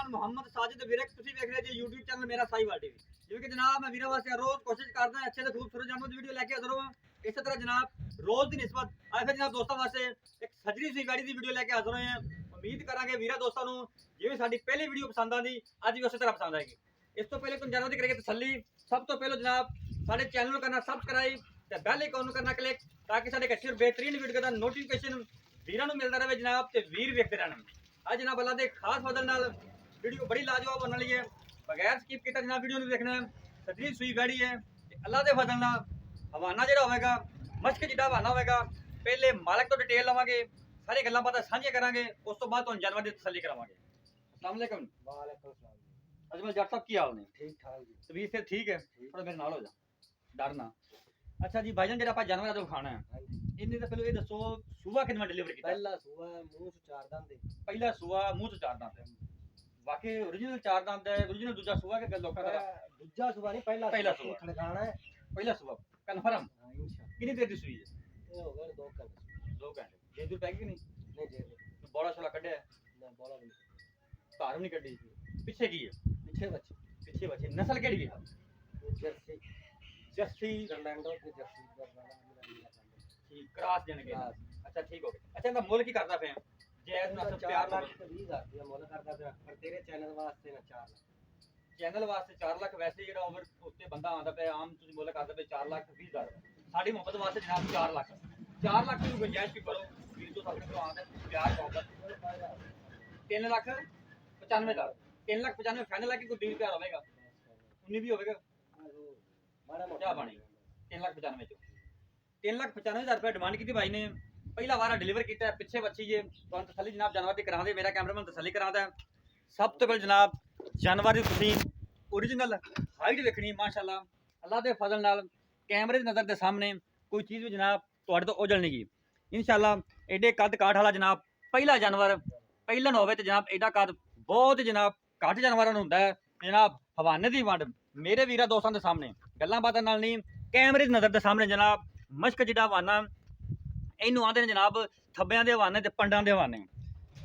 नौजवान मोहम्मद साजिद विरक तुसी देख रहे जी YouTube चैनल मेरा साहिवाल टीवी। जिवें कि जनाब मैं वीरा वास्ते रोज कोशिश करदा अच्छे ते खूबसूरत जानवर दी वीडियो लेके हाजिर होवां। इस तरह जनाब रोज दी निस्बत आज फिर जनाब दोस्तों वास्ते एक सजरी सी गाड़ी दी वीडियो लेके हाजिर होए हैं। उम्मीद करांगे वीरा दोस्तों नूं जिवें साडी पहली वीडियो पसंद आंदी अज भी उस तरह पसंद आएगी। इस तो पहले तुम जानवर दी करिए तसल्ली सब तो पहले जनाब साडे चैनल नूं करना सब्सक्राइब ते बेल आइकन नूं करना क्लिक ताकि साडे अच्छे बेहतरीन वीडियो दा नोटिफिकेशन वीरां नूं मिलदा रहे जनाब ते वीर वेखदे रहण। आज जनाब अल्लाह दे खास फजल नाल वीडियो बड़ी लाजवाब बनने वाली है। बगैर स्किप किए जनाब वीडियो देखना है। सजरी सुई गाड़ी है अल्लाह के फजल नाल हवाना जो होगा मश्क जिदा हवाना होगा। पहले मालक तो डिटेल लवांगे सारी गल्लां बातां साझियां करांगे उस तो बाद तुहानूं जानवर की तसल्ली करावांगे। अस्सलाम वालेकुम। वालेकुम सलाम। अजमल जट साहब की हाल ने? ठीक ठाक जी। तबीयत से ठीक है? थोड़ा मेरे नाल हो जा डरना। अच्छा जी भाईजान जो आप जानवर जो खाना है इन्हें तो पहले ये दसो सुबह कितना डिलीवर किया? पहला सुआ मुंह से चार दांत दे। पहला सुआ मुंह से चार दांत है। बाकी ओरिजिनल चार दांत है ओरिजिनल दूसरा सुआ के लोकां दा दूजा सुआ नहीं पहला सुआ खड़काना है। पहला सुआ कंफर्म हां इंशाल्लाह। कितनी देर दी सुई है? ये हो गए 2 घंटे। 2 घंटे जे दूर पैगी नहीं नहीं जे बड़ा छोला कड्ढिया है ना बोला नहीं। घर नहीं कड्ढी पीछे की है? पीछे बच्चे नस्ल केड़ी है? जर्सी जर्सी गरलैंडो की जर्सी गरलैंडो ठीक क्रॉस जन के। अच्छा ठीक हो गया। अच्छा इनका मोल की करदा पे जैज ना सब 4 लाख 20 रुपया मोल करदा पे पर तेरे चैनल वास्ते ना 4 लाख। चैनल वास्ते 4 लाख वैसे जेड़ा ओवर उत्ते बंदा आंदा पे आम तुसी मोल करदा पे 4 लाख 20 हज़ार। साडी मोहब्बत वास्ते जनाब 4 लाख 4 लाख की गुंजाइश भी करो वीर तो अपने को आंदा प्यार मोहब्बत 3 लाख 95 हज़ार 3 लाख 95 फाइनल है कि कोई 20 रुपया होगा 19 भी होगा बड़ा क्या बनी 3 लाख 95 चो 3 लाख 95 हज़ार रुपया डिमांड की भाई ने पहला वारा डिलीवर किया पिछे बच्ची जे तो तसली जनाब जानवर की करा दे मेरा कैमरामैन तसली कराता है। सब तो पहले जनाब जानवर की ओरिजिनल हाइट देखनी माशाल्लाह अल्लाह के फजल नाल कैमरे की नज़र के सामने कोई चीज़ भी जनाब तुहाडे तो ओझल नहीं गई इंशाल्लाह। एडे कद काठ वाला जनाब पहला जानवर पहलन होवे तो जनाब एडा कद बहुत जनाब घट जानवरों नूं हुंदा है जनाब। हवाने की वंड मेरे वीरा दोस्तों के सामने गल्लां बातां नाल नहीं कैमरे की नज़र के सामने जनाब मश्क जिहड़ा हवाना इनू आंदे ने जनाब थब्बियां दे हवाने ते पंडां दे हवाने।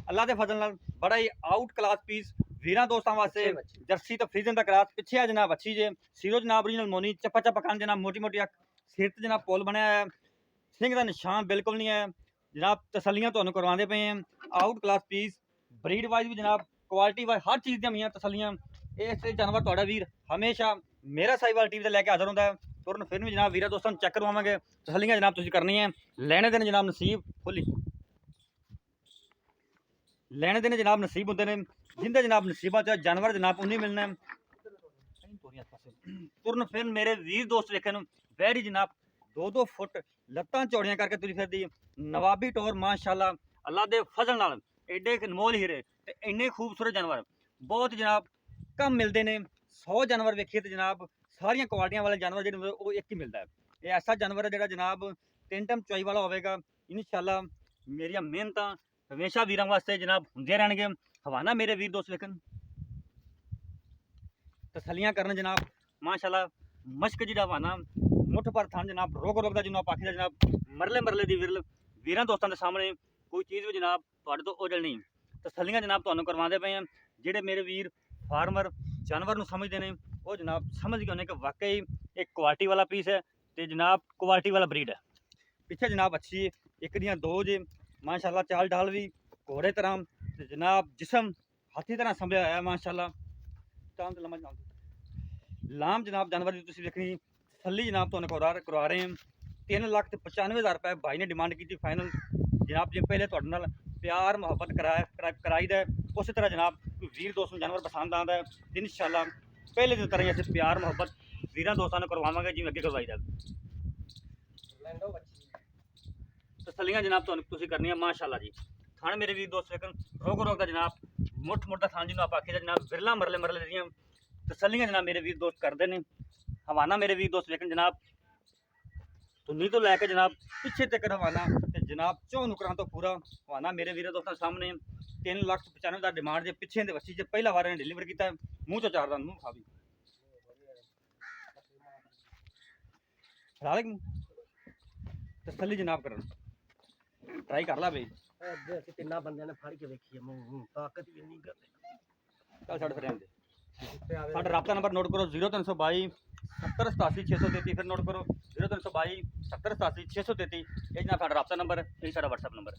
अल्लाह के फजल नाल बड़ा ही आउट क्लास पीस वीरां दोस्तों वास्ते जर्सी तो फ्रीजन का क्रास पिछे है जनाब अच्छी जे सिरो जनाब ओरिजिनल मोनी चप्पा चप्पा कान जनाब मोटी मोटी अख सिर ते जनाब पोल बनया है सिंह का निशान बिल्कुल नहीं है जनाब। तसलियां तुहानूं करवाते पे हैं out class piece breed wise भी जनाब क्वालिटी वाइज हर चीज़ दी तसलियां। इस जानवर तुहाडा वीर हमेशा मेरा साहिवाल टीवी से लैके हाजिर होंदा है। तुरन फिर भी जनाब वीरा दोस्तों चेक करवावांगे तसलियां जनाब तुसीं करनी है लैने देने जनाब नसीब फुली लैने देने जनाब नसीब होंदे ने जिंदे जनाब नसीबा च जानवर जनाब उन्हीं मिलना है। तुरन फिर मेरे वीर दोस्त देखे वैरी जनाब 2-2 फुट लत्तां चौड़ियां करके तुरी फिरदी नवाबी टोर माशाल्लाह अल्लाह दे फजल नाल एडे अनमोल हीरे ते इन्ने खूबसूरत जानवर बहुत जनाब कम मिलते हैं। 100 जानवर वेखिए तो जनाब सारिया क्वालिटियां वाले जानवर जो वो एक ही मिलता है। ये ऐसा जानवर है जो जनाब 3 टाइम चुआई वाला होगा इंशाल्लाह। मेरिया मेहनत हमेशा वीरों वास्ते जनाब होंदे रहणगे। हवाना मेरे वीर दोस्त वेखन तसलियां करन जनाब माशाल्लाह मश्क जिहड़ा हवाना मुठ पर थान जनाब रोक रोकदा जिन्हों आप आखी जनाब मरले मरले दी विरल वीरां दोस्तों के सामने कोई चीज़ भी जनाब तुहाडे तो ओझल नहीं। तसलियां जनाब तुहानूं करवाते पे हैं जिहड़े मेरे वीर फार्मर जानवर नूं समझते हैं वो जनाब समझ गए होने कि वाकई एक क्वालिटी वाला पीस है तो जनाब क्वालिटी वाला ब्रीड है। पिछे जनाब अच्छी एक दियाँ 2 जे माशाल्लाह चाल ढाल भी घोड़े तरह ते जनाब जिसम हाथी तरह संभलिया है माशाल्लाह। लाम जनाब जानवर की देखनी तसली जनाब तुहानूं करवा रहे हैं 3 लाख 95 हज़ार रुपये भाई ने डिमांड की थी फाइनल जनाब जो पहले तुहाडे नाल प्यार मुहब्बत कराई है उस तरह जनाब वीर दोस्तों जानवर पसंद आता है इंशाल्लाह पहले दिन तरह अस प्यार मुहब्बत वीर दोस्तों ने करवावे जिवें अगे करवाई दा। तसलियां जनाब तुसीं करनियां माशाल्लाह जी। थाने मेरे वीर दोस्त लेकिन रोक रोक का जनाब मुठ मुठ का थान जिन्होंने आप आखी जनाब बिरला मरले मरले दियाँ तसलियां जनाब मेरे वीर दोस्त करते हैं। हवाना मेरे वीर दोस्त लेकिन जनाब तुन्नी तो लैके जनाब पिछे तक हवाना जनाब 4 नुकरां तो पूरा हवाना मेरे वीर दोस्तों सामने 3 लाख 95 हज़ार डिमांड जे पिछे दे बच्ची जे पहला बार ने डिलीवर किया मुँह तो 4 दांत मुँह खा भी तसली जनाब कर ट्राई कर ला भाई ਅਸੀਂ ਤਿੰਨਾਂ ਬੰਦਿਆਂ ਨੇ ਫੜ ਕੇ ਵੇਖੀ ਮੂੰਹ ਤਾਕਤ ਵੀ ਨਹੀਂ ਕਰਦੇ ਚੱਲ ਛੱਡ ਫਿਰ ਰਹਿਣ ਦੇ। ਜਿੱਥੇ ਆਵੇ ਸਾਡਾ ਰਾਬਤਾ ਨੰਬਰ ਨੋਟ ਕਰੋ 0322 7087 633, ਫਿਰ ਨੋਟ ਕਰੋ 0322 7087 633। ਇਹ ਜਨਾਬ ਸਾਡਾ ਰਾਬਤਾ ਨੰਬਰ, ਇਹ ਸਾਡਾ WhatsApp ਨੰਬਰ।